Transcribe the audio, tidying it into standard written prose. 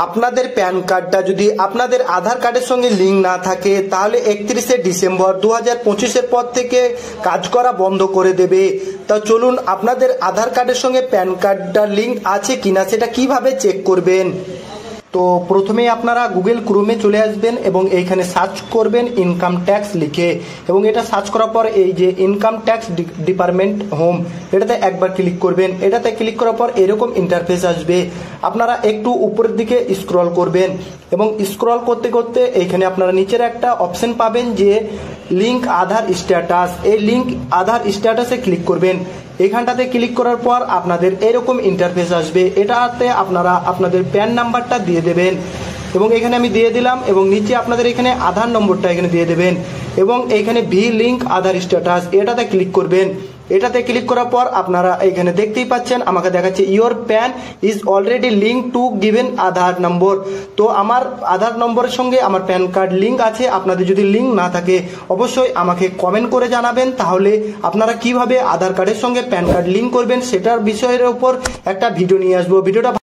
আপনাদের প্যান কার্ডটা যদি আপনাদের আধার কার্ডের সঙ্গে লিঙ্ক না থাকে তাহলে 31শে ডিসেম্বর 2025-এর পর থেকে কাজ করা বন্ধ করে দেবে। তা চলুন আপনাদের আধার কার্ডের সঙ্গে প্যান কার্ডটার লিঙ্ক আছে কিনা সেটা কিভাবে চেক করবেন। তো প্রথমেই আপনারা গুগল ক্রোমে চলে আসবেন এবং এইখানে সার্চ করবেন ইনকাম ট্যাক্স লিখে, এবং এটা সার্চ করার পর এই যে ইনকাম ট্যাক্স ডিপার্টমেন্ট হোম এটাতে একবার ক্লিক করবেন। এটাতে ক্লিক করার পর এরকম ইন্টারফেস আসবে। আপনারা একটু উপরের দিকে স্ক্রল করবেন এবং স্ক্রল করতে করতে এইখানে আপনারা নিচের একটা অপশন পাবেন যে লিঙ্ক আধার স্ট্যাটাস। এই লিঙ্ক আধার স্ট্যাটাসে ক্লিক করবেন। এখানটাতে ক্লিক করার পর আপনাদের এরকম ইন্টারফেস আসবে। এটাতে আপনারা আপনাদের প্যান নাম্বারটা দিয়ে দেবেন এবং এখানে আমি দিয়ে দিলাম, এবং নিচে আপনাদের এখানে আধার নম্বরটা এখানে দিয়ে দেবেন এবং এইখানে ভি লিঙ্ক আধার স্ট্যাটাস এটাতে ক্লিক করবেন। এটাতে ক্লিক করার পর আপনারা এখানে দেখতেই পাচ্ছেন আমাকে দেখাচ্ছে your PAN is already link to given Aadhaar number. তো আমার আধার নম্বরের সঙ্গে আমার প্যান কার্ড লিঙ্ক আছে। আপনাদের যদি লিঙ্ক না থাকে অবশ্যই আমাকে কমেন্ট করে জানাবেন, তাহলে আপনারা কিভাবে আধার কার্ডের সঙ্গে প্যান কার্ড লিঙ্ক করবেন সেটার বিষয়ের উপর একটা ভিডিও নিয়ে আসবো। ভিডিওটা